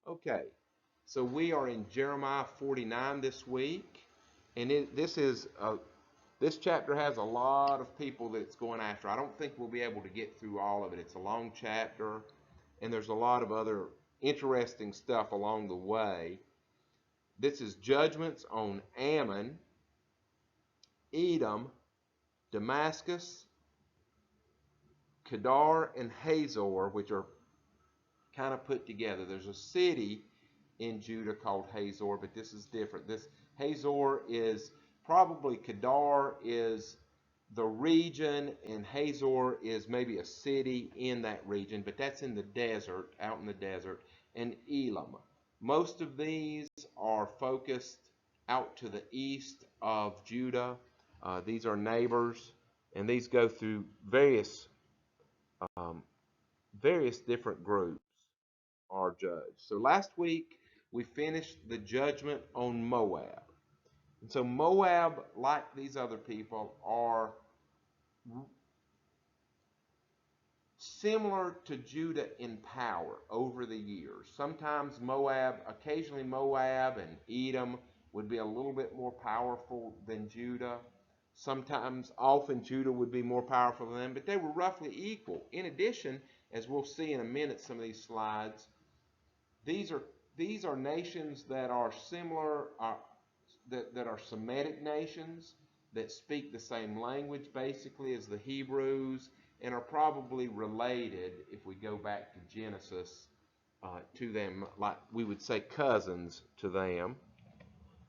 Okay, so we are in Jeremiah 49 this week, and this chapter has a lot of people that it's going after. I don't think we'll be able to get through all of it. It's a long chapter, and there's a lot of other interesting stuff along the way. This is judgments on Ammon, Edom, Damascus, Kedar, and Hazor, which are kind of put together. There's a city in Judah called Hazor, but this is different. This Hazor is probably Kedar is the region, and Hazor is maybe a city in that region, but that's in the desert, out in the desert, and Elam. Most of these are focused out to the east of Judah. These are neighbors, and these go through um, various different groups are judged. So last week we finished the judgment on Moab. And so Moab, like these other people, are similar to Judah in power over the years. Sometimes occasionally Moab and Edom would be a little bit more powerful than Judah. Often Judah would be more powerful than them, but they were roughly equal. In addition, as we'll see in a minute, some of these slides, these are these are nations that are similar, that are Semitic nations that speak the same language basically as the Hebrews, and are probably related, if we go back to Genesis, to them, like we would say cousins to them.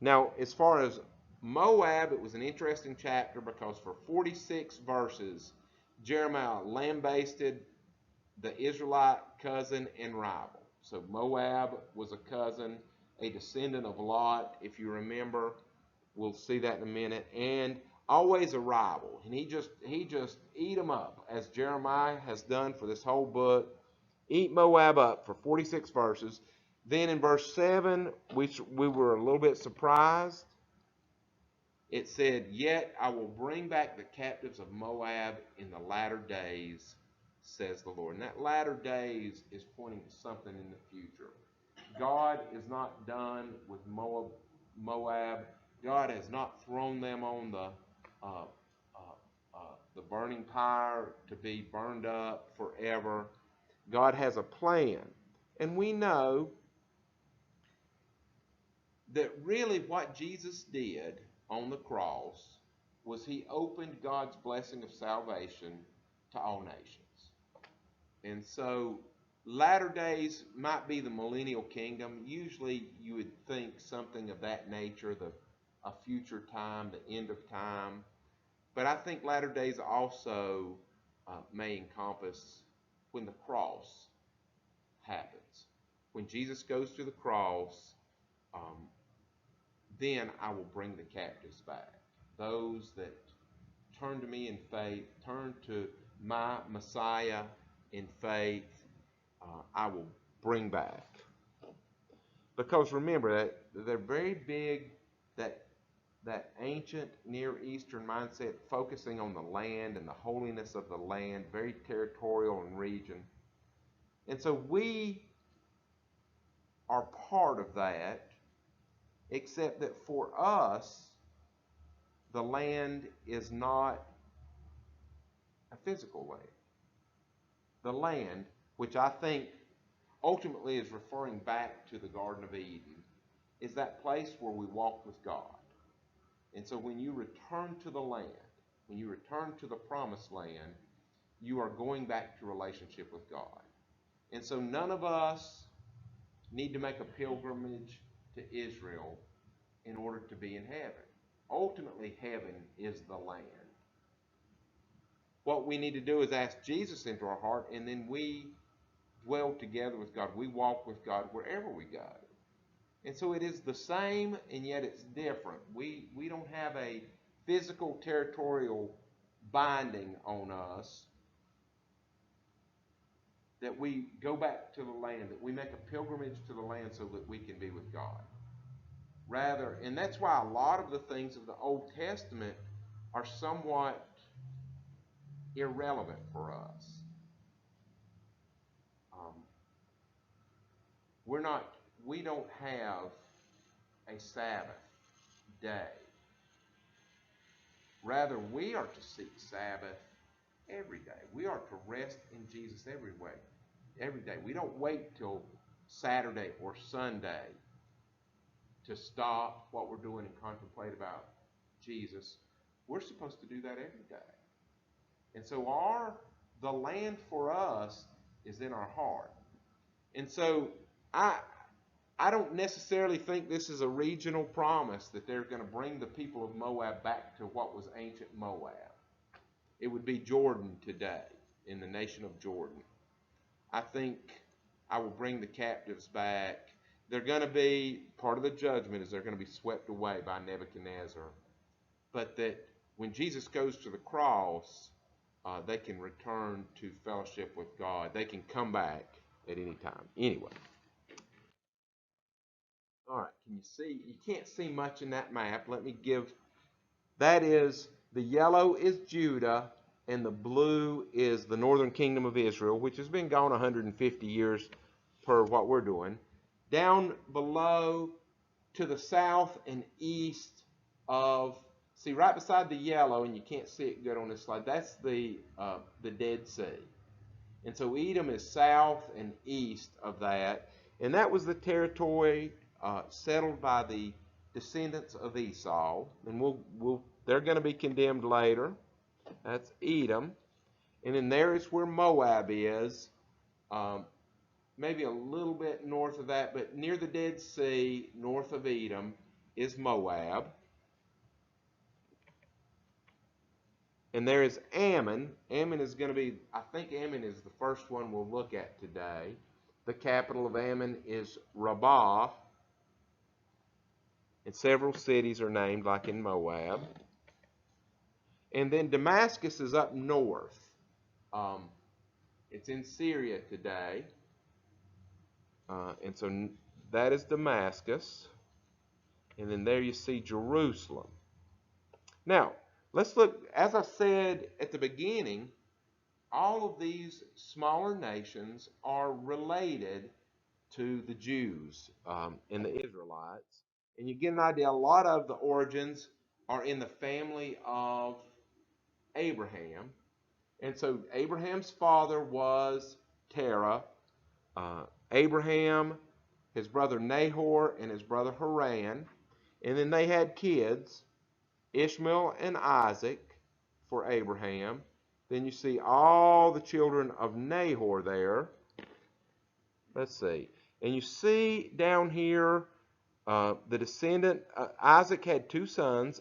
Now, as far as Moab, it was an interesting chapter because for 46 verses, Jeremiah lambasted the Israelite cousin and rival. So Moab was a cousin, a descendant of Lot, if you remember. We'll see that in a minute. And always a rival. And he just eat them up, as Jeremiah has done for this whole book. Eat Moab up for 46 verses. Then in verse 7, we were a little bit surprised. It said, "Yet I will bring back the captives of Moab in the latter days, says the Lord." And that latter days is pointing to something in the future. God is not done with Moab. God has not thrown them on uh, the burning pyre to be burned up forever. God has a plan. And we know that really what Jesus did on the cross was he opened God's blessing of salvation to all nations. And so latter days might be the millennial kingdom. Usually you would think something of that nature, a future time, the end of time. But I think latter days also may encompass when the cross happens. When Jesus goes to the cross, um, then I will bring the captives back. Those that turn to me in faith, turn to my Messiah in faith, I will bring back. Because remember that they're very big, that that ancient Near Eastern mindset, focusing on the land and the holiness of the land, very territorial in region. And so we are part of that, except that for us, the land is not a physical land. The land, which I think ultimately is referring back to the Garden of Eden, is that place where we walk with God. And so when you return to the land, when you return to the promised land, you are going back to relationship with God. And so none of us need to make a pilgrimage to Israel in order to be in heaven. Ultimately, heaven is the land. What we need to do is ask Jesus into our heart, and then we dwell together with God. We walk with God wherever we go. And so it is the same, and yet it's different. We don't have a physical territorial binding on us that we go back to the land, that we make a pilgrimage to the land so that we can be with God. Rather, and that's why a lot of the things of the Old Testament are somewhat irrelevant for us. Um, we're not we don't have a Sabbath day. Rather, we are to seek Sabbath every day. We are to rest in Jesus every day. We don't wait till Saturday or Sunday to stop what we're doing and contemplate about Jesus. We're supposed to do that every day. And so the land for us is in our heart. And so I don't necessarily think this is a regional promise that they're going to bring the people of Moab back to what was ancient Moab. It would be Jordan today, in the nation of Jordan. I think I will bring the captives back. They're going to be, part of the judgment is they're going to be swept away by Nebuchadnezzar. But that when Jesus goes to the cross, they can return to fellowship with God. They can come back at any time. Anyway. All right, can you see? You can't see much in that map. Let me give, that is, the yellow is Judah, and the blue is the northern kingdom of Israel, which has been gone 150 years per what we're doing. Down below to the south and east of, see right beside the yellow, and you can't see it good on this slide, that's the Dead Sea. And so Edom is south and east of that. And that was the territory settled by the descendants of Esau. And they're going to be condemned later. That's Edom. And then there is where Moab is. Maybe a little bit north of that, but near the Dead Sea, north of Edom, is Moab. And there is Ammon. Ammon is going to be, I think Ammon is the first one we'll look at today. The capital of Ammon is Rabbah. And several cities are named, like in Moab. And then Damascus is up north. It's in Syria today. And so that is Damascus. And then there you see Jerusalem. Now, let's look, as I said at the beginning, all of these smaller nations are related to the Jews and the Israelites. And you get an idea, a lot of the origins are in the family of Abraham. And so Abraham's father was Terah. Abraham, his brother Nahor, and his brother Haran. And then they had kids, Ishmael and Isaac for Abraham. Then you see all the children of Nahor there. Let's see. And you see down here the descendant, Isaac had two sons,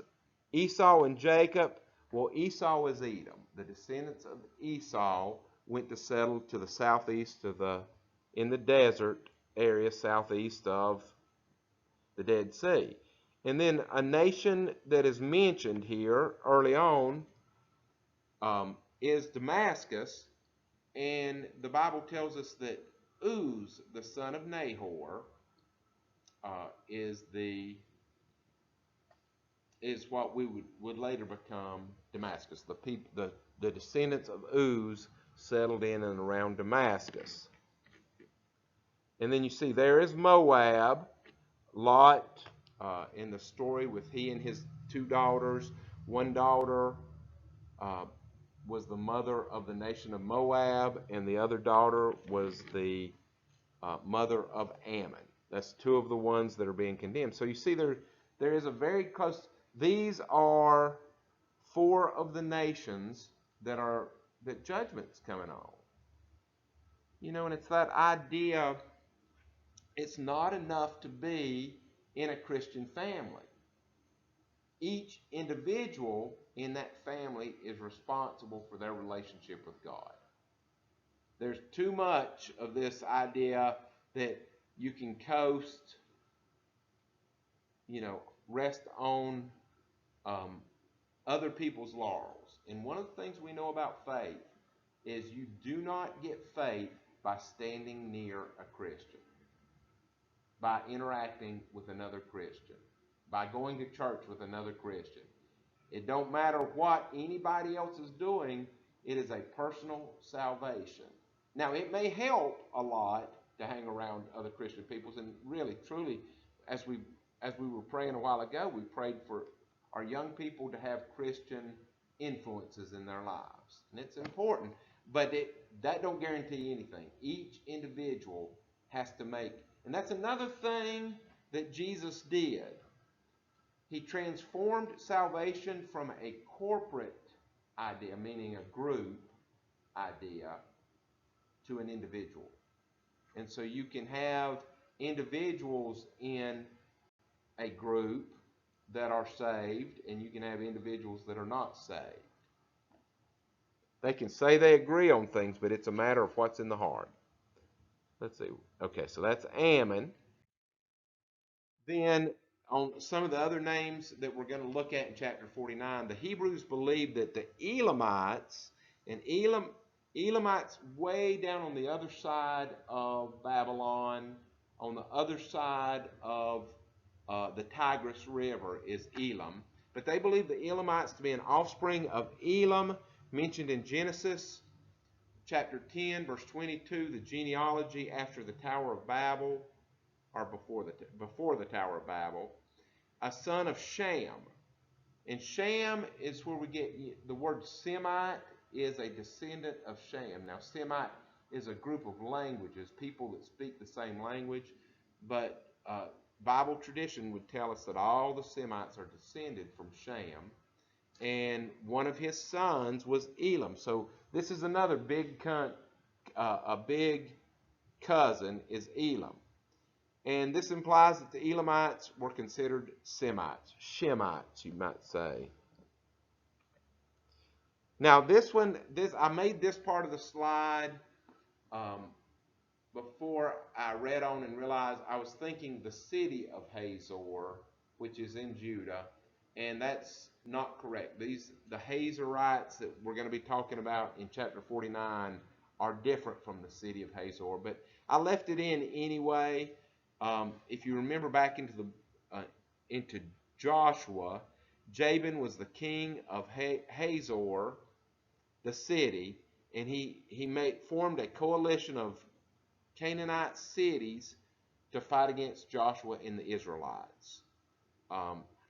Esau and Jacob. Well, Esau is Edom. The descendants of Esau went to settle to the southeast of in the desert area southeast of the Dead Sea. And then a nation that is mentioned here early on is Damascus. And the Bible tells us that Uz, the son of Nahor, is what we would later become Damascus. The descendants of Uz settled in and around Damascus. And then you see there is Moab, Lot in the story with he and his two daughters. One daughter was the mother of the nation of Moab, and the other daughter was the mother of Ammon. That's two of the ones that are being condemned. So you see there is a very close, these are four of the nations that judgment's coming on. You know, and it's that idea, it's not enough to be in a Christian family. Each individual in that family is responsible for their relationship with God. There's too much of this idea that you can coast, rest on other people's laurels. And one of the things we know about faith is you do not get faith by standing near a Christian, by interacting with another Christian, by going to church with another Christian. It don't matter what anybody else is doing, it is a personal salvation. Now, it may help a lot to hang around other Christian peoples. And really, truly, as we were praying a while ago, we prayed for our young people to have Christian influences in their lives, and it's important. But that don't guarantee anything. Each individual has to make, and that's another thing that Jesus did. He transformed salvation from a corporate idea, meaning a group idea, to an individual. And so you can have individuals in a group that are saved, and you can have individuals that are not saved. They can say they agree on things, but it's a matter of what's in the heart. Let's see. Okay, so that's Ammon. Then on some of the other names that we're going to look at in chapter 49, the Hebrews believed that the Elamites, and Elamites way down on the other side of Babylon, on the other side of the Tigris River is Elam. But they believe the Elamites to be an offspring of Elam, mentioned in Genesis chapter 10, verse 22, the genealogy after the Tower of Babel, or before the Tower of Babel, a son of Shem. And Shem is where we get the word Semite, is a descendant of Shem. Now, Semite is a group of languages, people that speak the same language, but Bible tradition would tell us that all the Semites are descended from Shem, and one of his sons was Elam. So this is another a big cousin is Elam. And this implies that the Elamites were considered Semites, Shemites, you might say. Now I made this part of the slide before I read on and realized I was thinking the city of Hazor, which is in Judah, and that's not correct. The Hazorites that we're going to be talking about in chapter 49 are different from the city of Hazor, but I left it in anyway. If you remember back into Joshua, Jabin was the king of Hazor, the city, and he formed a coalition of Canaanite cities to fight against Joshua and the Israelites.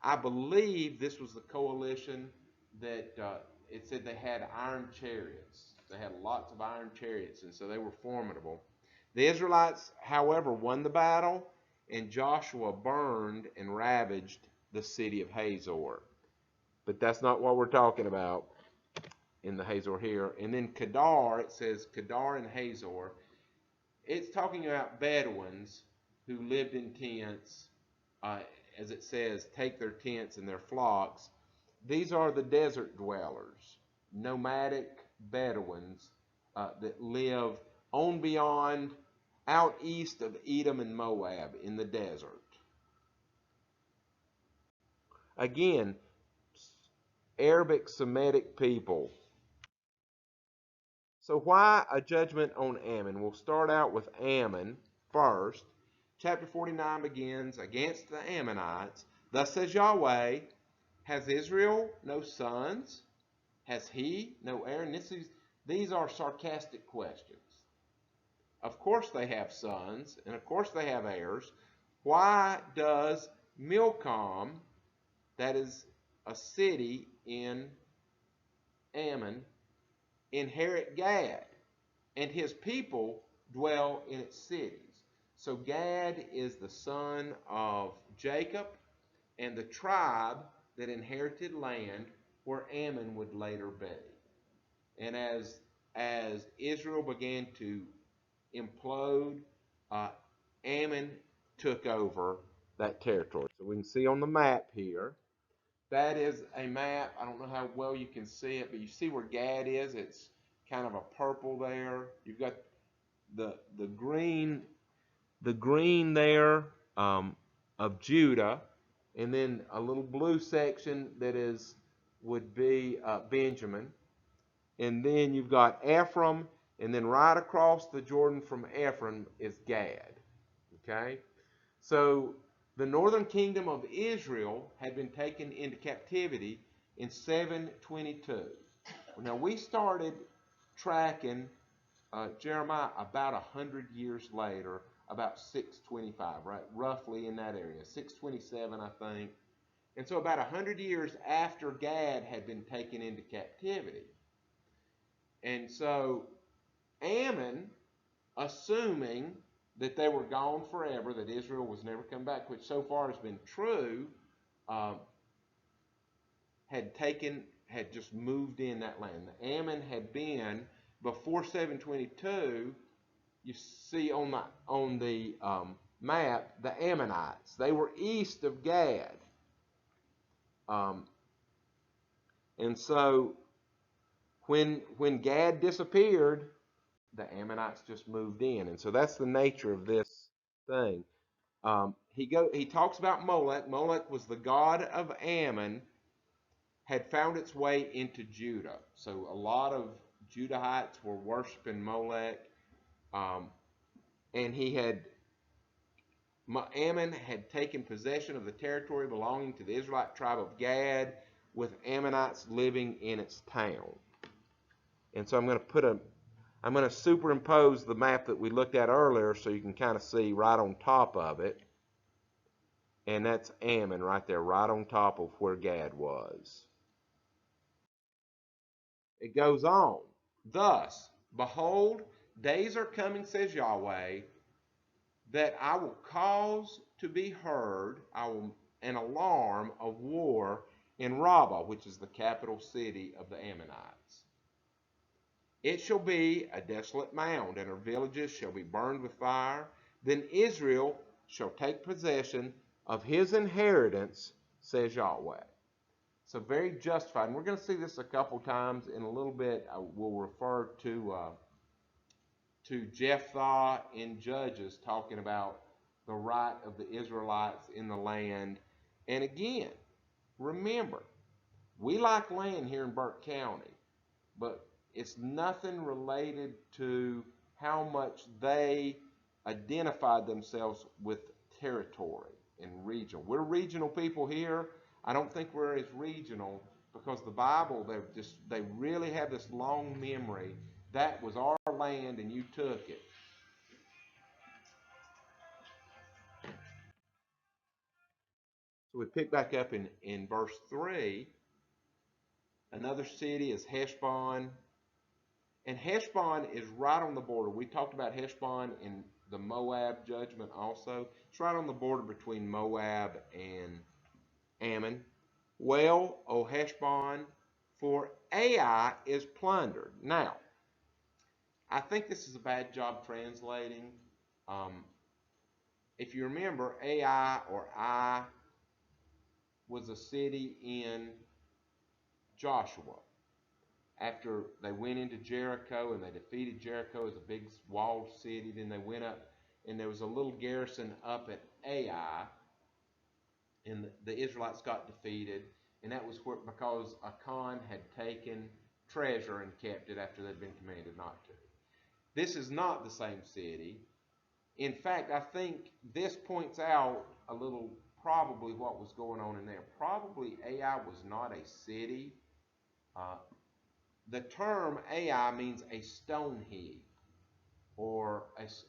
I believe this was the coalition that it said they had iron chariots. They had lots of iron chariots, and so they were formidable. The Israelites, however, won the battle, and Joshua burned and ravaged the city of Hazor. But that's not what we're talking about in the Hazor here. And then Kedar, it says Kedar and Hazor. It's talking about Bedouins who lived in tents, as it says, take their tents and their flocks. These are the desert dwellers, nomadic Bedouins that live on beyond, out east of Edom and Moab in the desert. Again, Arabic Semitic people. So why a judgment on Ammon? We'll start out with Ammon first. Chapter 49 begins, against the Ammonites. Thus says Yahweh, has Israel no sons? Has he no heir? And these are sarcastic questions. Of course they have sons, and of course they have heirs. Why does Milcom, that is a city in Ammon, inherit Gad, and his people dwell in its cities? So Gad is the son of Jacob and the tribe that inherited land where Ammon would later be. And as Israel began to implode, Ammon took over that territory. So we can see on the map here, that is a map. I don't know how well you can see it, but you see where Gad is. It's kind of a purple there. You've got the green there of Judah, and then a little blue section that would be Benjamin, and then you've got Ephraim, and then right across the Jordan from Ephraim is Gad. Okay, so the northern kingdom of Israel had been taken into captivity in 722. Now we started tracking Jeremiah about 100 years later, about 625, right? Roughly in that area. 627, I think. And so about 100 years after Gad had been taken into captivity. And so Ammon, assuming that they were gone forever, that Israel was never come back, which so far has been true, uh, had just moved in that land. The Ammon had been, before 722, you see on the map, the Ammonites. They were east of Gad. Um, and so when Gad disappeared, the Ammonites just moved in. And so that's the nature of this thing. He talks about Molech. Molech was the god of Ammon, had found its way into Judah. So a lot of Judahites were worshiping Molech. And Ammon had taken possession of the territory belonging to the Israelite tribe of Gad, with Ammonites living in its town. And so I'm going to superimpose the map that we looked at earlier so you can kind of see right on top of it. And that's Ammon right there, right on top of where Gad was. It goes on. Thus, behold, days are coming, says Yahweh, that I will cause to be heard an alarm of war in Rabbah, which is the capital city of the Ammonites. It shall be a desolate mound, and her villages shall be burned with fire. Then Israel shall take possession of his inheritance, says Yahweh. So very justified. And we're going to see this a couple times. In a little bit, I will refer to Jephthah in Judges, talking about the right of the Israelites in the land. And again, remember, we like land here in Burke County, but it's nothing related to how much they identified themselves with territory and regional. We're regional people here. I don't think we're as regional because the Bible, they really have this long memory. That was our land and you took it. So we pick back up in verse 3. Another city is Heshbon. And Heshbon is right on the border. We talked about Heshbon in the Moab judgment also. It's right on the border between Moab and Ammon. Well, O Heshbon, for Ai is plundered. Now, I think this is a bad job translating. If you remember, Ai or Ai was a city in Joshua. After they went into Jericho and they defeated Jericho as a big walled city, then they went up and there was a little garrison up at Ai, and the Israelites got defeated, and that was because Achan had taken treasure and kept it after they'd been commanded not to. This is not the same city. In fact, I think this points out a little probably what was going on in there. Probably Ai was not a city. The term Ai means a stone heap or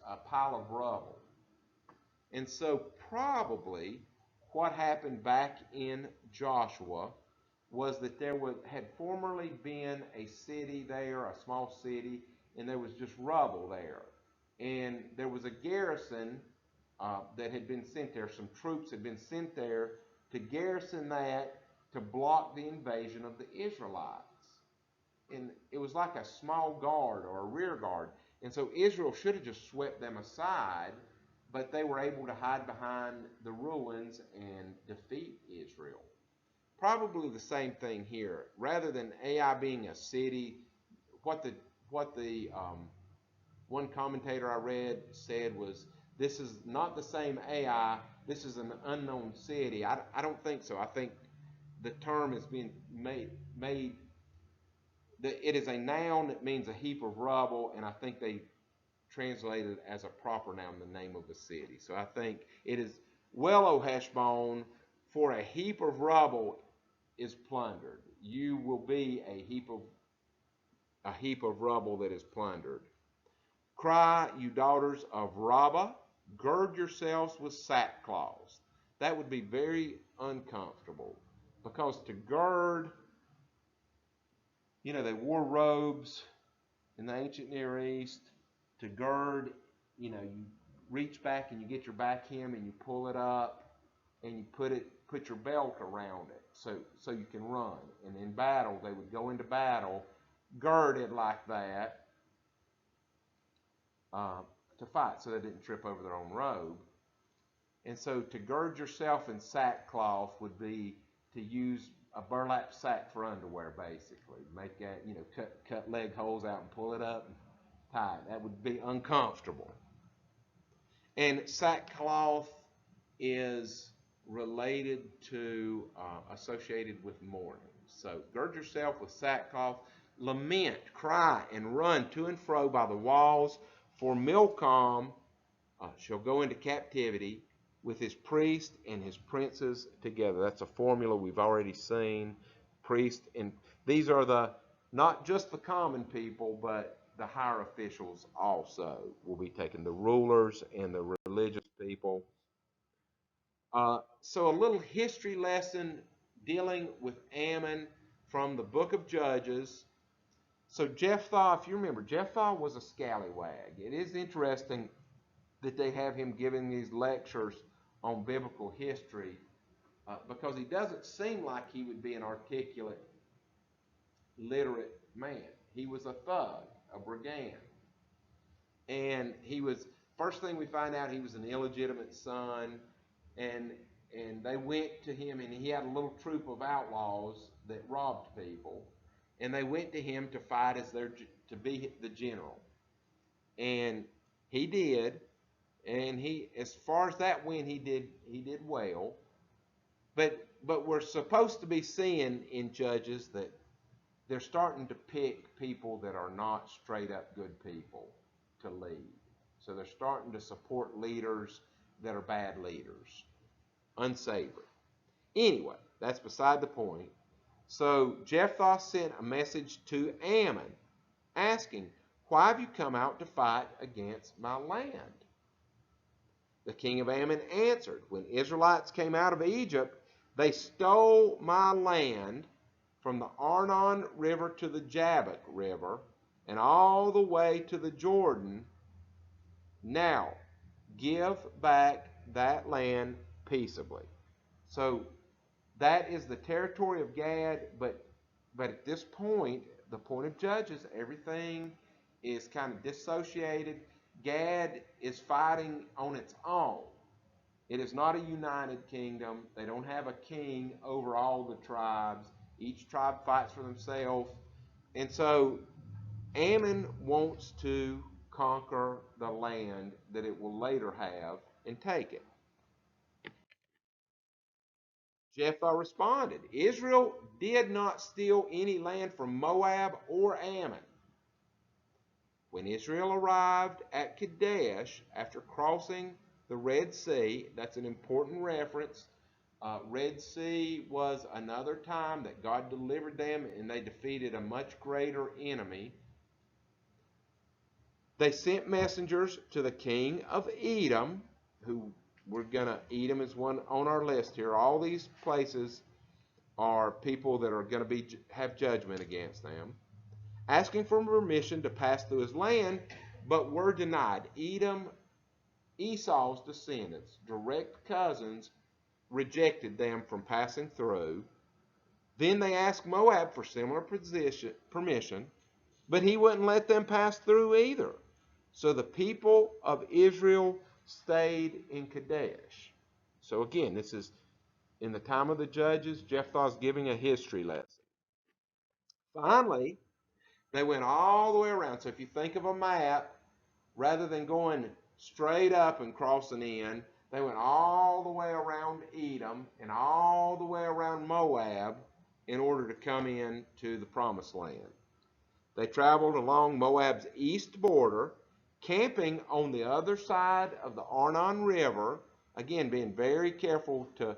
a pile of rubble. And so probably what happened back in Joshua was that there had formerly been a city there, a small city, and there was just rubble there. And there was a garrison that had been sent there. Some troops had been sent there to garrison that to block the invasion of the Israelites. And it was like a small guard or a rear guard. And so Israel should have just swept them aside, but they were able to hide behind the ruins and defeat Israel. Probably the same thing here. Rather than Ai being a city, what the one commentator I read said was, this is not the same Ai, this is an unknown city. I don't think so. I think the term is being made it is a noun that means a heap of rubble, and I think they translate it as a proper noun, the name of the city. So I think it is, well, O Heshbon, for a heap of rubble is plundered. You will be a heap of rubble that is plundered. Cry, you daughters of Rabbah, gird yourselves with sackcloth. That would be very uncomfortable because to gird, they wore robes in the ancient Near East. To gird, you reach back and you get your back hem and you pull it up and you put your belt around it so you can run. And in battle, they would go into battle girded like that to fight so they didn't trip over their own robe. And so to gird yourself in sackcloth would be to use a burlap sack for underwear, basically. Make that, cut leg holes out and pull it up and tie it. That would be uncomfortable. And sackcloth is related to, associated with mourning. So gird yourself with sackcloth, lament, cry, and run to and fro by the walls, for Milcom shall go into captivity with his priest and his princes together. That's a formula we've already seen. Priest, and these are not just the common people, but the higher officials also will be taken, the rulers and the religious people. So a little history lesson dealing with Ammon from the book of Judges. So Jephthah, if you remember, Jephthah was a scallywag. It is interesting that they have him giving these lectures on biblical history because he doesn't seem like he would be an articulate, literate man. He was a thug, a brigand. And first thing we find out, he was an illegitimate son. And they went to him, and he had a little troop of outlaws that robbed people. And they went to him to fight to be the general. And he did. And as far as that went, he did well. But we're supposed to be seeing in Judges that they're starting to pick people that are not straight up good people to lead. So they're starting to support leaders that are bad leaders, unsavory. Anyway, that's beside the point. So Jephthah sent a message to Ammon asking, "Why have you come out to fight against my land?" The king of Ammon answered, "When Israelites came out of Egypt, they stole my land from the Arnon River to the Jabbok River and all the way to the Jordan. Now, give back that land peaceably." So that is the territory of Gad, but at this point, the point of Judges, everything is kind of dissociated. Gad is fighting on its own. It is not a united kingdom. They don't have a king over all the tribes. Each tribe fights for themselves. And so Ammon wants to conquer the land that it will later have and take it. Jephthah responded, "Israel did not steal any land from Moab or Ammon." When Israel arrived at Kadesh after crossing the Red Sea, that's an important reference. Red Sea was another time that God delivered them and they defeated a much greater enemy. They sent messengers to the king of Edom, who Edom is one on our list here. All these places are people that are going to have judgment against them, asking for permission to pass through his land, but were denied. Edom, Esau's descendants, direct cousins, rejected them from passing through. Then they asked Moab for similar permission, but he wouldn't let them pass through either. So the people of Israel stayed in Kadesh. So again, this is in the time of the Judges. Jephthah's giving a history lesson. Finally, they went all the way around. So if you think of a map, rather than going straight up and crossing in, they went all the way around Edom and all the way around Moab in order to come in to the Promised Land. They traveled along Moab's east border, camping on the other side of the Arnon River, again being very careful to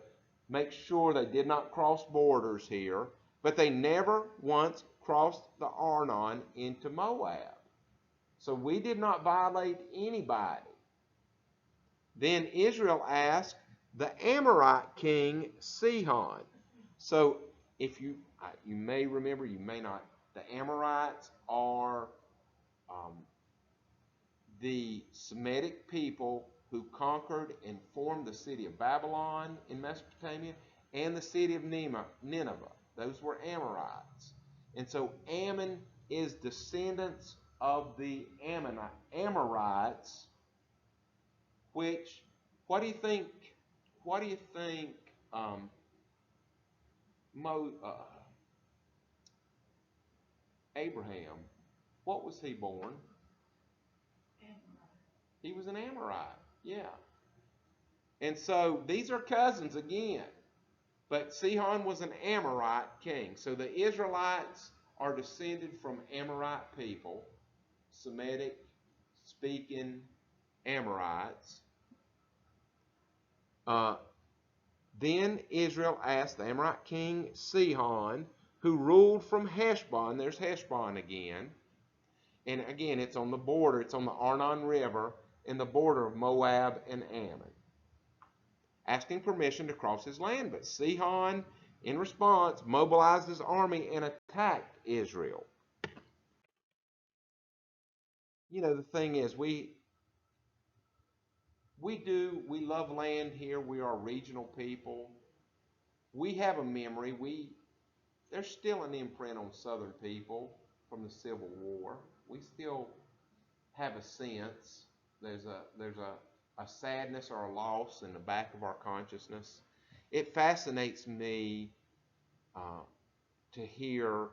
make sure they did not cross borders here, but they never once crossed the Arnon into Moab. So we did not violate anybody. Then Israel asked the Amorite king Sihon. So if you may remember, you may not, the Amorites are the Semitic people who conquered and formed the city of Babylon in Mesopotamia and the city of Nineveh. Those were Amorites. And so Ammon is descendants of the Amorites, which, what do you think, um, Abraham, what was he born? He was an Amorite, yeah. And so these are cousins again. But Sihon was an Amorite king. So the Israelites are descended from Amorite people, Semitic speaking Amorites. Then Israel asked the Amorite king Sihon, who ruled from Heshbon. There's Heshbon again. And again, it's on the border. It's on the Arnon River in the border of Moab and Ammon, asking permission to cross his land. But Sihon, in response, mobilized his army and attacked Israel. You know, the thing is, we love land here. We are regional people. We have a memory. There's still an imprint on Southern people from the Civil War. We still have a sense. There's a sadness or a loss in the back of our consciousness. It fascinates me to hear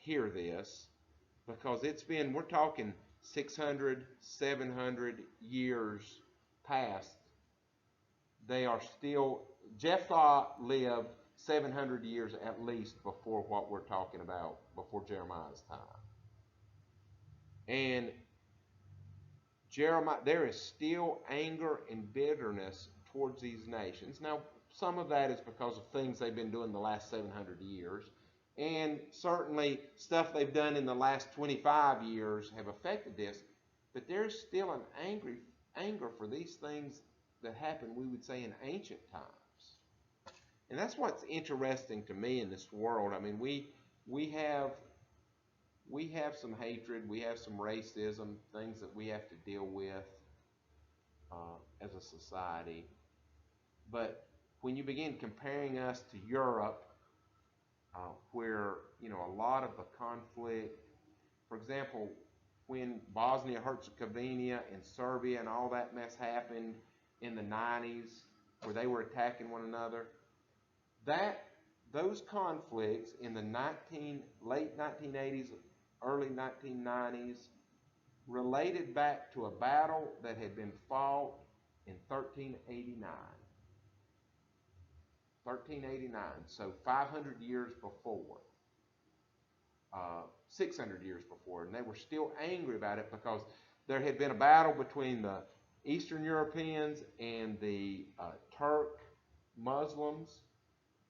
this, because we're talking 600, 700 years past. They are still, Jephthah lived 700 years at least before what we're talking about, before Jeremiah's time. And Jeremiah, there is still anger and bitterness towards these nations. Now, some of that is because of things they've been doing the last 700 years. And certainly stuff they've done in the last 25 years have affected this. But there's still an anger for these things that happened, we would say, in ancient times. And that's what's interesting to me in this world. I mean, we have some hatred, we have some racism, things that we have to deal with as a society. But when you begin comparing us to Europe, where a lot of the conflict, for example, when Bosnia-Herzegovina and Serbia and all that mess happened in the 90s, where they were attacking one another, those conflicts in the late 1980s, early 1990s, related back to a battle that had been fought in 1389. 1389, so 500 years before, 600 years before, and they were still angry about it because there had been a battle between the Eastern Europeans and the Turk Muslims.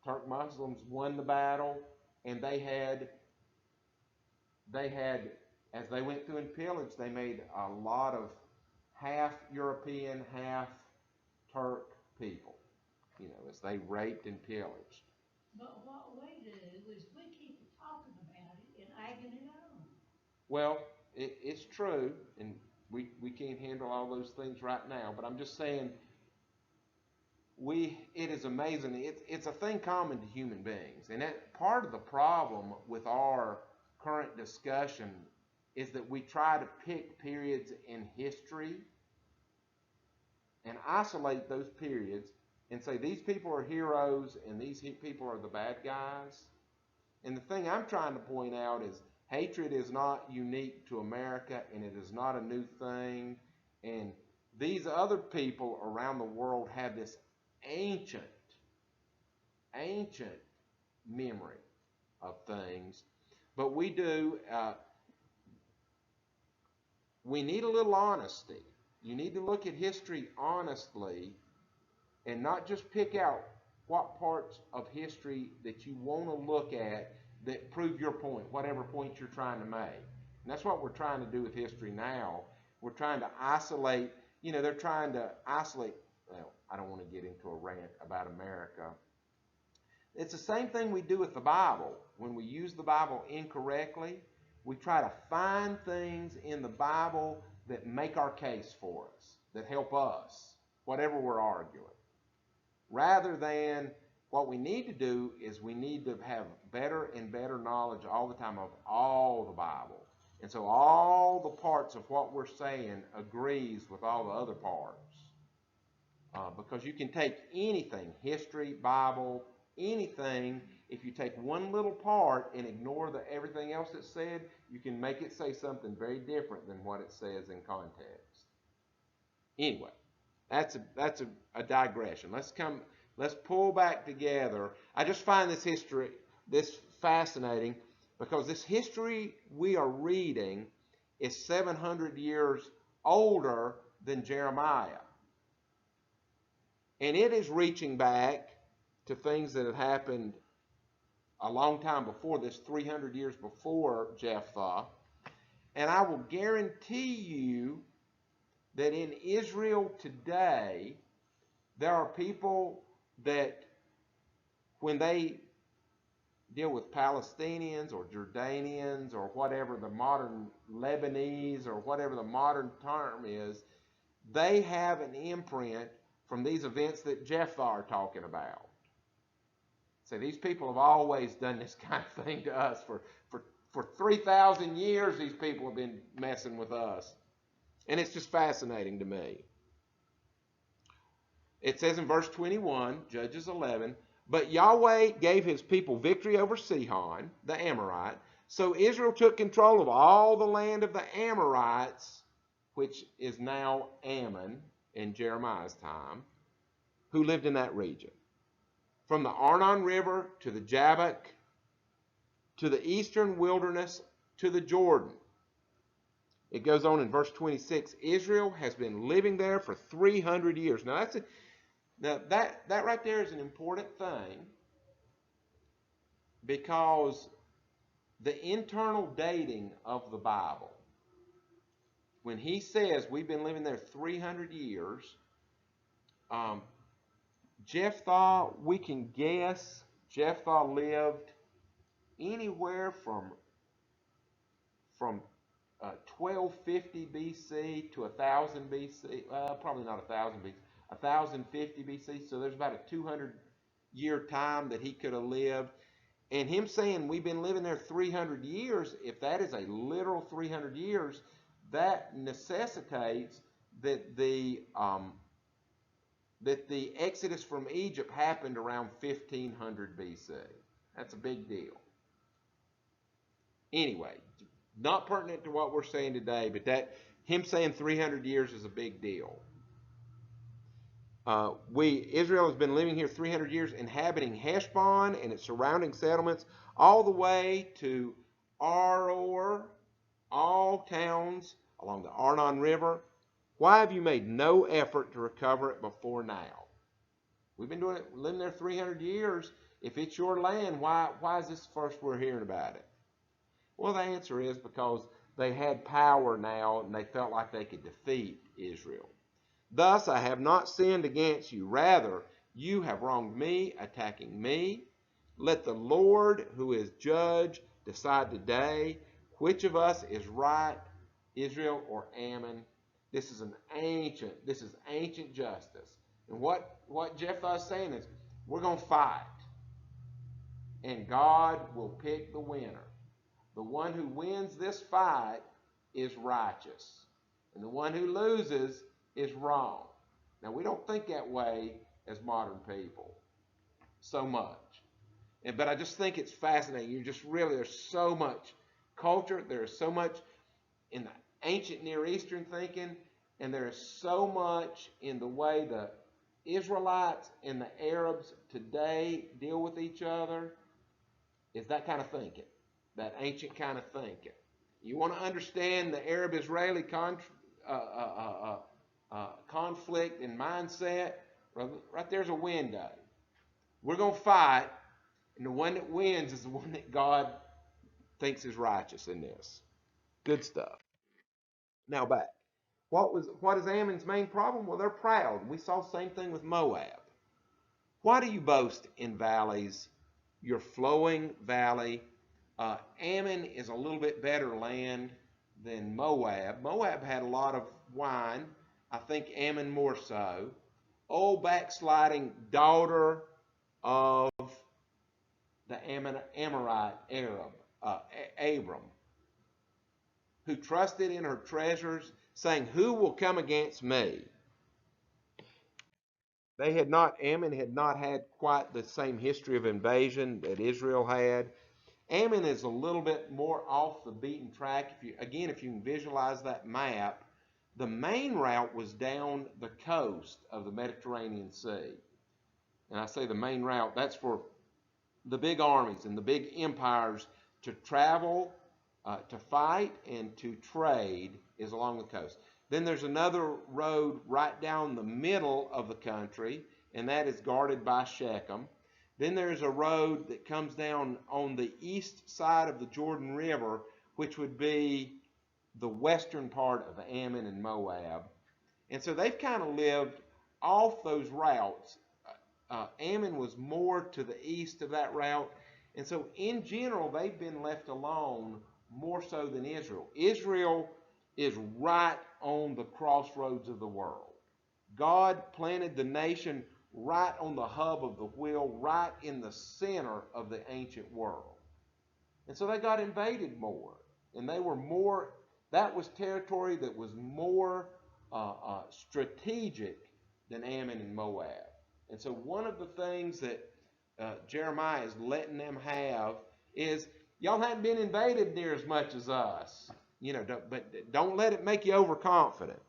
Turk Muslims won the battle, and they had, as they went through and pillaged, they made a lot of half European, half Turk people, as they raped and pillaged. But what we do is we keep talking about it and egging it on. Well, it's true, and we can't handle all those things right now, but I'm just saying, it is amazing. It's a thing common to human beings, and that part of the problem with our current discussion is that we try to pick periods in history and isolate those periods and say these people are heroes and these people are the bad guys. And the thing I'm trying to point out is hatred is not unique to America, and it is not a new thing. And these other people around the world have this ancient memory of things. But we need a little honesty. You need to look at history honestly and not just pick out what parts of history that you want to look at that prove your point, whatever point you're trying to make. And that's what we're trying to do with history now. We're trying to isolate, they're trying to isolate, well, I don't want to get into a rant about America. It's the same thing we do with the Bible. When we use the Bible incorrectly, we try to find things in the Bible that make our case for us, that help us, whatever we're arguing. Rather than what we need to do is we need to have better and better knowledge all the time of all the Bible. And so all the parts of what we're saying agrees with all the other parts. Because you can take anything, history, Bible, anything, if you take one little part and ignore everything else that's said, you can make it say something very different than what it says in context. Anyway, that's a digression. Let's pull back together. I just find this fascinating, because this history we are reading is 700 years older than Jeremiah. And it is reaching back to things that had happened a long time before this, 300 years before Jephthah. And I will guarantee you that in Israel today, there are people that when they deal with Palestinians or Jordanians or whatever the modern Lebanese or whatever the modern term is, they have an imprint from these events that Jephthah are talking about. So these people have always done this kind of thing to us. For 3,000 years, these people have been messing with us. And it's just fascinating to me. It says in verse 21, Judges 11, but Yahweh gave his people victory over Sihon, the Amorite. So Israel took control of all the land of the Amorites, which is now Ammon in Jeremiah's time, who lived in that region. From the Arnon River to the Jabbok, to the eastern wilderness, to the Jordan. It goes on in verse 26, Israel has been living there for 300 years. Now, that right there is an important thing, because the internal dating of the Bible, when he says we've been living there 300 years, Jephthah, we can guess Jephthah lived anywhere from 1250 BC to 1000 BC. Probably not 1000 BC. 1050 BC. So there's about a 200-year time that he could have lived. And him saying we've been living there 300 years, if that is a literal 300 years, that necessitates that the exodus from Egypt happened around 1500 BC. That's a big deal. Anyway, not pertinent to what we're saying today, but him saying 300 years is a big deal. Israel has been living here 300 years, inhabiting Heshbon and its surrounding settlements, all the way to Aroer, all towns along the Arnon River. Why have you made no effort to recover it before now? We've been living there 300 years. If it's your land, why is this the first we're hearing about it? Well, the answer is because they had power now and they felt like they could defeat Israel. Thus I have not sinned against you. Rather, you have wronged me, attacking me. Let the Lord, who is judge, decide today which of us is right, Israel or Ammon. This is ancient justice. And what Jephthah is saying is, we're going to fight. And God will pick the winner. The one who wins this fight is righteous. And the one who loses is wrong. Now, we don't think that way as modern people so much. But I just think it's fascinating. There's so much culture. There's so much in the ancient Near Eastern thinking. And there is so much in the way the Israelites and the Arabs today deal with each other. Is that kind of thinking. That ancient kind of thinking. You want to understand the Arab-Israeli conflict and mindset? Right there's a window. We're going to fight, and the one that wins is the one that God thinks is righteous in this. Good stuff. Now back. What is Ammon's main problem? Well, they're proud. We saw the same thing with Moab. Why do you boast in valleys? Your flowing valley. Ammon is a little bit better land than Moab. Moab had a lot of wine. I think Ammon more so. Old backsliding daughter of the Amorite Arab, Abram, who trusted in her treasures, saying, "Who will come against me?" Ammon had not had quite the same history of invasion that Israel had. Ammon is a little bit more off the beaten track. If you can visualize that map, the main route was down the coast of the Mediterranean Sea. And I say the main route, that's for the big armies and the big empires to travel, to fight, and to trade is along the coast. Then there's another road right down the middle of the country, and that is guarded by Shechem. Then there's a road that comes down on the east side of the Jordan River, which would be the western part of Ammon and Moab. And so they've kind of lived off those routes. Ammon was more to the east of that route. And so in general, they've been left alone more so than Israel. Israel is right on the crossroads of the world. God planted the nation right on the hub of the wheel, right in the center of the ancient world. And so they got invaded more. And that was territory that was more strategic than Ammon and Moab. And so one of the things that Jeremiah is letting them have is, y'all haven't been invaded near as much as us. But don't let it make you overconfident.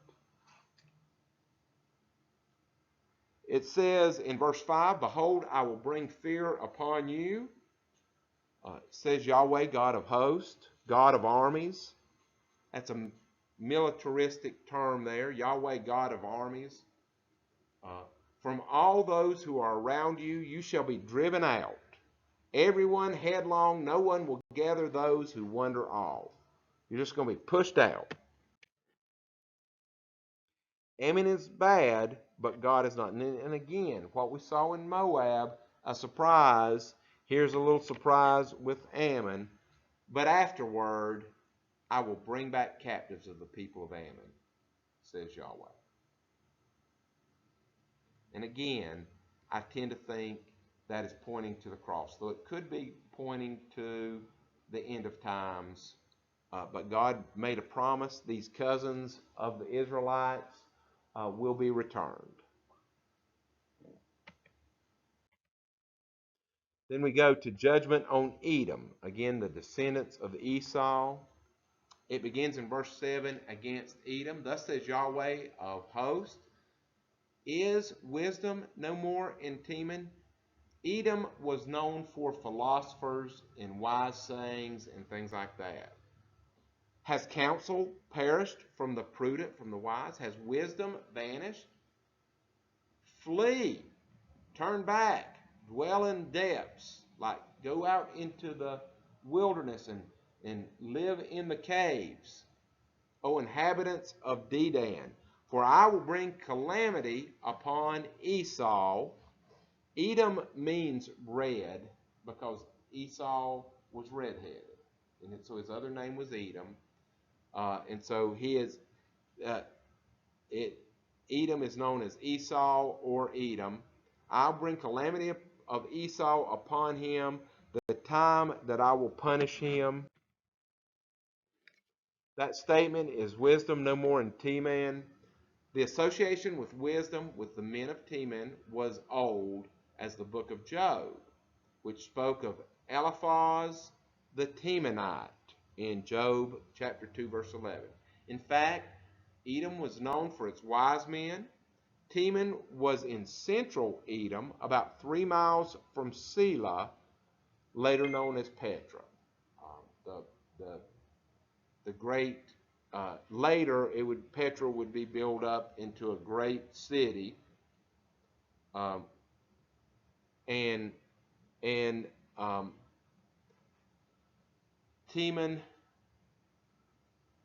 It says in verse 5, "Behold, I will bring fear upon you." Says Yahweh, God of hosts, God of armies. That's a militaristic term there. Yahweh, God of armies. From all those who are around you, you shall be driven out. Everyone headlong, no one will gather those who wander off. You're just going to be pushed out. Ammon is bad, but God is not. And again, what we saw in Moab, a surprise. Here's a little surprise with Ammon. But afterward, I will bring back captives of the people of Ammon, says Yahweh. And again, I tend to think that is pointing to the cross, though it could be pointing to the end of times. But God made a promise. These cousins of the Israelites will be returned. Then we go to judgment on Edom. Again, the descendants of Esau. It begins in verse 7, against Edom. Thus says Yahweh of hosts, is wisdom no more in Teman? Edom was known for philosophers and wise sayings and things like that. Has counsel perished from the prudent, from the wise? Has wisdom vanished? Flee, turn back, dwell in depths, like go out into the wilderness and live in the caves. O inhabitants of Dedan, for I will bring calamity upon Esau. Edom means red because Esau was redheaded, and so his other name was Edom. And so Edom is known as Esau or Edom. I'll bring calamity of Esau upon him, the time that I will punish him. That statement is wisdom no more in Teman. The association with wisdom with the men of Teman was old as the book of Job, which spoke of Eliphaz the Temanite in Job chapter 2, verse 11. In fact, Edom was known for its wise men. Teman was in central Edom, about 3 miles from Selah, later known as Petra. The great later Petra would be built up into a great city, and Teman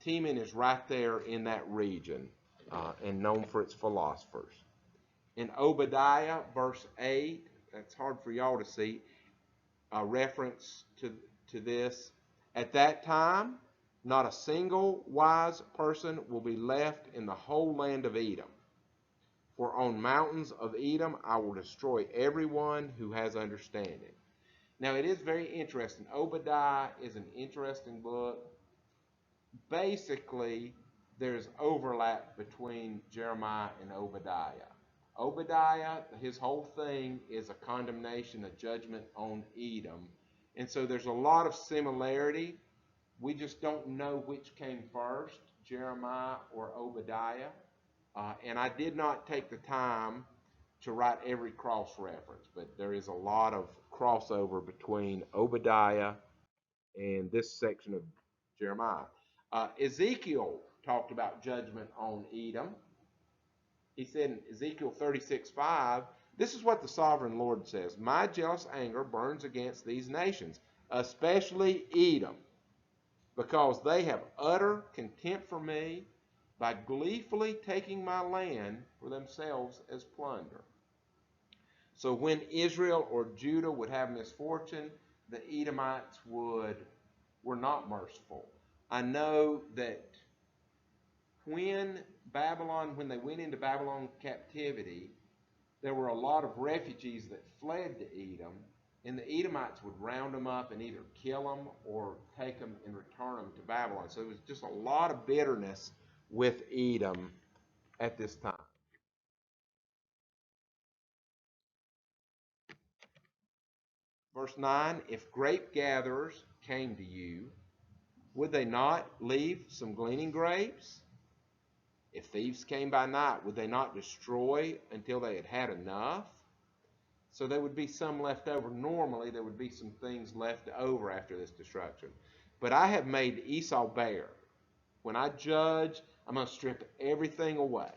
Teman is right there in that region and known for its philosophers. In Obadiah, verse 8, that's hard for y'all to see, a reference to this. At that time, not a single wise person will be left in the whole land of Edom. For on mountains of Edom I will destroy everyone who has understanding. Now it is very interesting. Obadiah is an interesting book. Basically, there's overlap between Jeremiah and Obadiah. Obadiah, his whole thing is a condemnation, a judgment on Edom. And so there's a lot of similarity. We just don't know which came first, Jeremiah or Obadiah. And I did not take the time to write every cross reference, but there is a lot of crossover between Obadiah and this section of Jeremiah. Ezekiel talked about judgment on Edom. He said in Ezekiel 36:5, this is what the sovereign Lord says, my jealous anger burns against these nations, especially Edom, because they have utter contempt for me by gleefully taking my land for themselves as plunder. So when Israel or Judah would have misfortune, the Edomites were not merciful. I know that when they went into Babylon captivity, there were a lot of refugees that fled to Edom, and the Edomites would round them up and either kill them or take them and return them to Babylon. So there was just a lot of bitterness with Edom at this time. Verse 9, if grape gatherers came to you, would they not leave some gleaning grapes? If thieves came by night, would they not destroy until they had had enough? So there would be some left over. Normally, there would be some things left over after this destruction. But I have made Esau bare. When I judge, I'm going to strip everything away.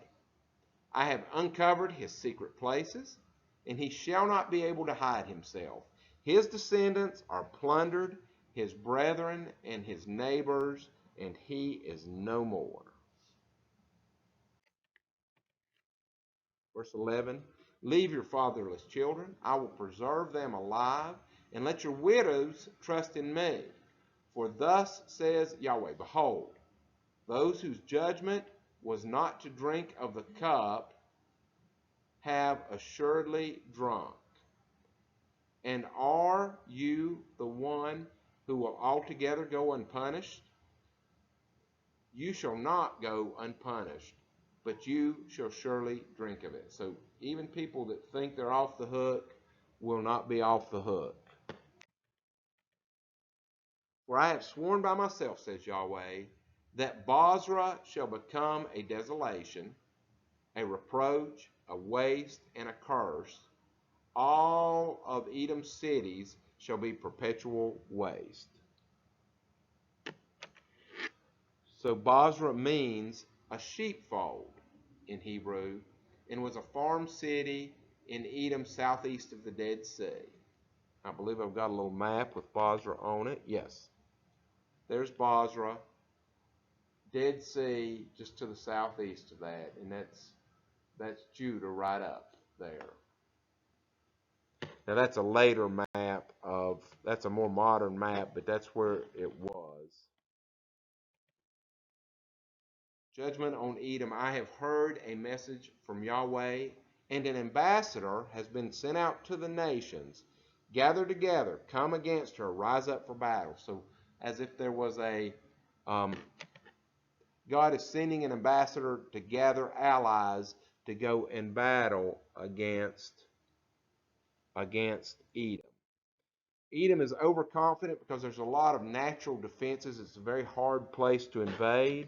I have uncovered his secret places, and he shall not be able to hide himself. His descendants are plundered, his brethren and his neighbors, and he is no more. Verse 11, leave your fatherless children. I will preserve them alive, and let your widows trust in me. For thus says Yahweh, behold, those whose judgment was not to drink of the cup have assuredly drunk. And are you the one who will altogether go unpunished? You shall not go unpunished, but you shall surely drink of it. So even people that think they're off the hook will not be off the hook. For I have sworn by myself, says Yahweh, that Bozrah shall become a desolation, a reproach, a waste, and a curse. All of Edom's cities shall be perpetual waste. So Bozrah means a sheepfold in Hebrew, and was a farm city in Edom southeast of the Dead Sea. I believe I've got a little map with Bozrah on it. Yes. There's Bozrah. Dead Sea just to the southeast of that, and that's Judah right up there. Now that's a later map that's a more modern map, but that's where it was. Judgment on Edom. I have heard a message from Yahweh, and an ambassador has been sent out to the nations. Gather together, come against her, rise up for battle. So as if there was God is sending an ambassador to gather allies to go and battle against Edom. Edom is overconfident because there's a lot of natural defenses. It's a very hard place to invade.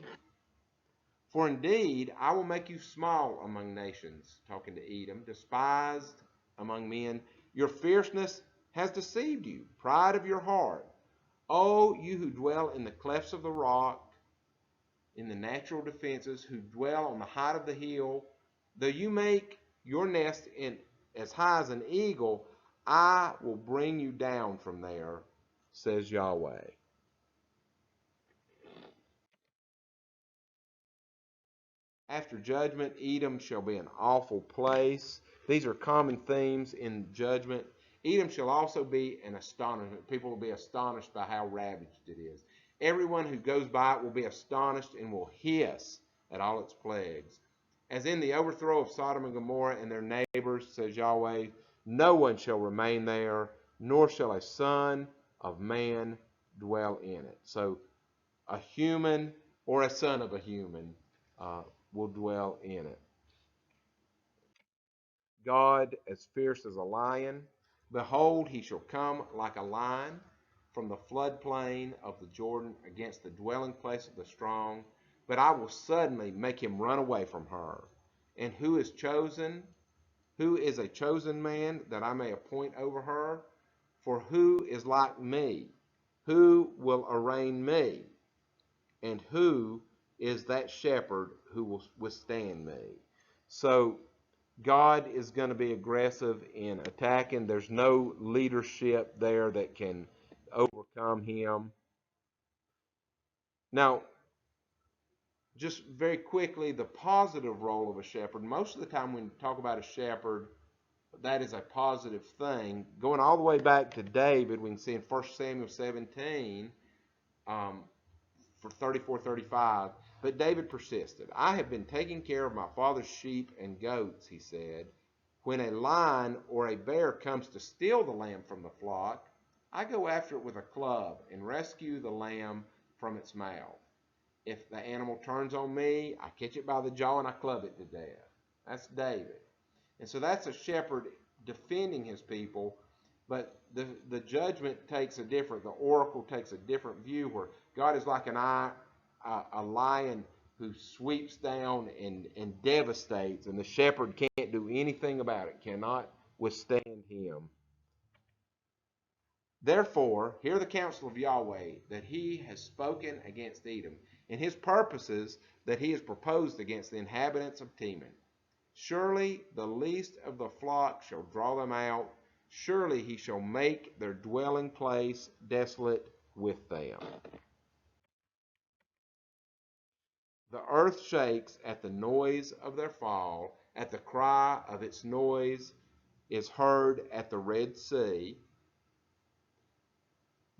For indeed, I will make you small among nations, talking to Edom, despised among men. Your fierceness has deceived you, pride of your heart. O you who dwell in the clefts of the rock, in the natural defenses, who dwell on the height of the hill, though you make your nest as high as an eagle, I will bring you down from there, says Yahweh. After judgment, Edom shall be an awful place. These are common themes in judgment. Edom shall also be an astonishment. People will be astonished by how ravaged it is. Everyone who goes by it will be astonished and will hiss at all its plagues. As in the overthrow of Sodom and Gomorrah and their neighbors, says Yahweh, no one shall remain there, nor shall a son of man dwell in it. So a human or a son of a human will dwell in it. God as fierce as a lion. Behold, he shall come like a lion from the floodplain of the Jordan against the dwelling place of the strong. But I will suddenly make him run away from her. And who is chosen? Who is a chosen man that I may appoint over her? For who is like me? Who will arraign me? And who is that shepherd who will withstand me? So God is going to be aggressive in attacking. There's no leadership there that can overcome him. Now, just very quickly, the positive role of a shepherd. Most of the time when you talk about a shepherd, that is a positive thing. Going all the way back to David, we can see in 1 Samuel 17, for 34-35, but David persisted. I have been taking care of my father's sheep and goats, he said. When a lion or a bear comes to steal the lamb from the flock, I go after it with a club and rescue the lamb from its mouth. If the animal turns on me, I catch it by the jaw and I club it to death. That's David. And so that's a shepherd defending his people. But the judgment takes a different, the oracle takes a different view where God is like a lion who sweeps down and devastates, and the shepherd can't do anything about it, cannot withstand him. Therefore, hear the counsel of Yahweh, that he has spoken against Edom, and his purposes that he has proposed against the inhabitants of Teman. Surely the least of the flock shall draw them out. Surely he shall make their dwelling place desolate with them. The earth shakes at the noise of their fall, at the cry of its noise is heard at the Red Sea.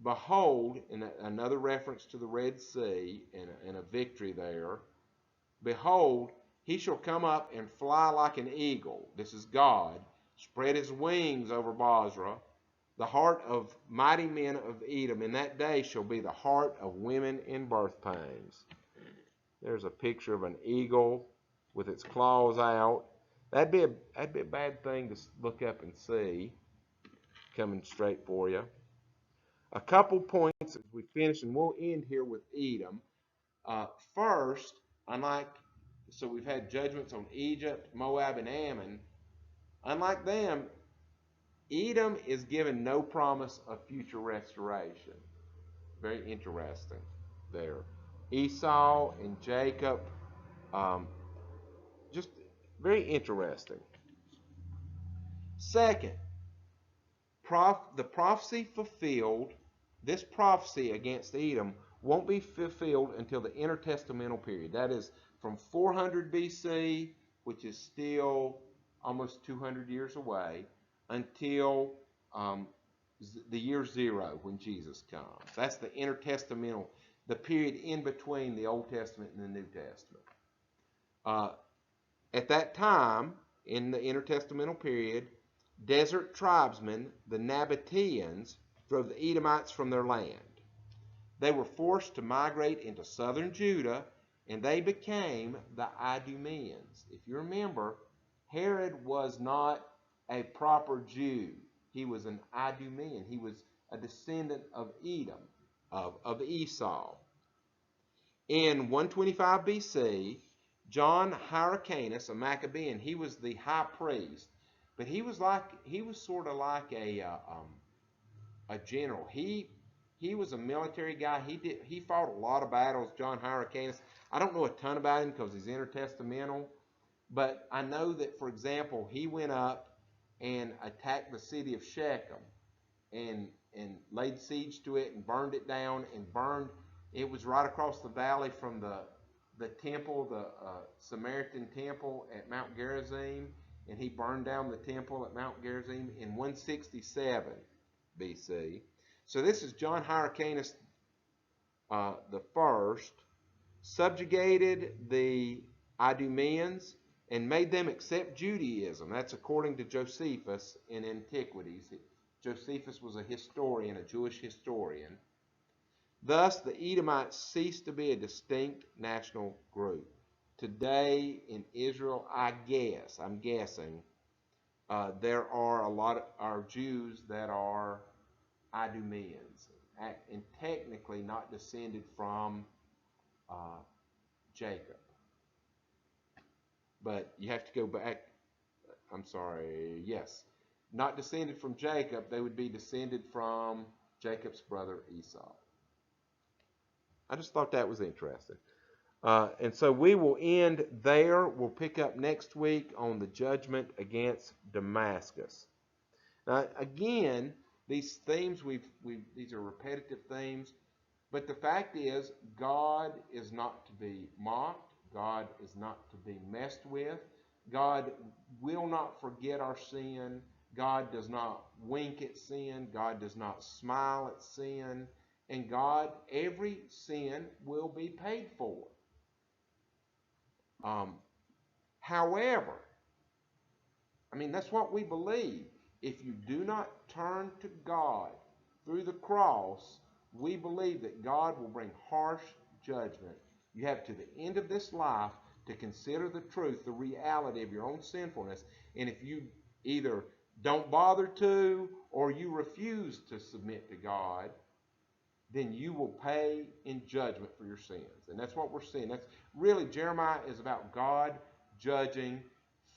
Behold, in another reference to the Red Sea and a victory there, behold, he shall come up and fly like an eagle. This is God. Spread his wings over Basra. The heart of mighty men of Edom in that day shall be the heart of women in birth pains. There's a picture of an eagle with its claws out. That'd be a bad thing to look up and see coming straight for you. A couple points as we finish, and we'll end here with Edom. First, so we've had judgments on Egypt, Moab, and Ammon. Unlike them, Edom is given no promise of future restoration. Very interesting there. Esau and Jacob, just very interesting. Second, the prophecy fulfilled, this prophecy against Edom won't be fulfilled until the intertestamental period. That is from 400 BC, which is still almost 200 years away, until the year 0 when Jesus comes. That's the intertestamental, the period in between the Old Testament and the New Testament. At that time, in the intertestamental period, desert tribesmen, the Nabateans, drove the Edomites from their land. They were forced to migrate into southern Judah, and they became the Idumeans. If you remember, Herod was not a proper Jew. He was an Idumean. He was a descendant of Edom, of Esau. In 125 BC, John Hyrcanus, a Maccabean, he was the high priest, but he was sort of like a general. He was a military guy. He fought a lot of battles. John Hyrcanus. I don't know a ton about him because he's intertestamental, but I know that, for example, he went up and attacked the city of Shechem and laid siege to it and burned it down and burned. It was right across the valley from the the temple, the Samaritan temple at Mount Gerizim, and he burned down the temple at Mount Gerizim in 167 BC. So this is John Hyrcanus the first, subjugated the Idumeans and made them accept Judaism. That's according to Josephus in Antiquities. Josephus was a historian, a Jewish historian. Thus, the Edomites ceased to be a distinct national group. Today in Israel, I'm guessing, there are a lot of Jews that are Idumeans, and technically not descended from Jacob. But you have to go back. I'm sorry, yes. Not descended from Jacob, they would be descended from Jacob's brother Esau. I just thought that was interesting. And so we will end there. We'll pick up next week on the judgment against Damascus. Now, again, these themes, these are repetitive themes, but the fact is, God is not to be mocked. God is not to be messed with. God will not forget our sin. God does not wink at sin. God does not smile at sin. And God, every sin will be paid for. However, that's what we believe. If you do not turn to God through the cross, we believe that God will bring harsh judgment. You have to the end of this life to consider the truth, the reality of your own sinfulness. And if you either don't bother to or you refuse to submit to God, then you will pay in judgment for your sins. And that's what we're seeing. That's really, Jeremiah is about God judging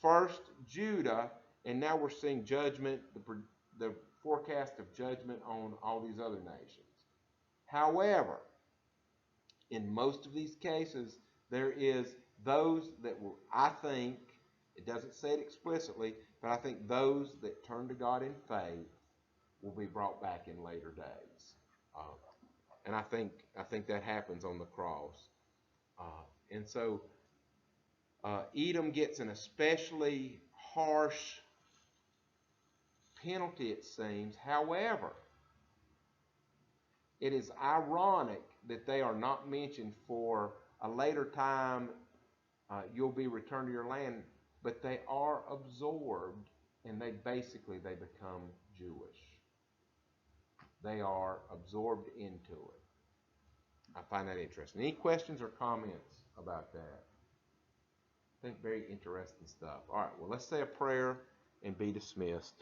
first Judah, and now we're seeing judgment, the forecast of judgment on all these other nations. However, in most of these cases, there is those that will, I think, it doesn't say it explicitly, but I think those that turn to God in faith will be brought back in later days. And I think that happens on the cross. And so Edom gets an especially harsh penalty, it seems. However, it is ironic that they are not mentioned for a later time. You'll be returned to your land, but they are absorbed, and they become Jewish. They are absorbed into it. I find that interesting. Any questions or comments about that? I think very interesting stuff. All right, well, let's say a prayer and be dismissed.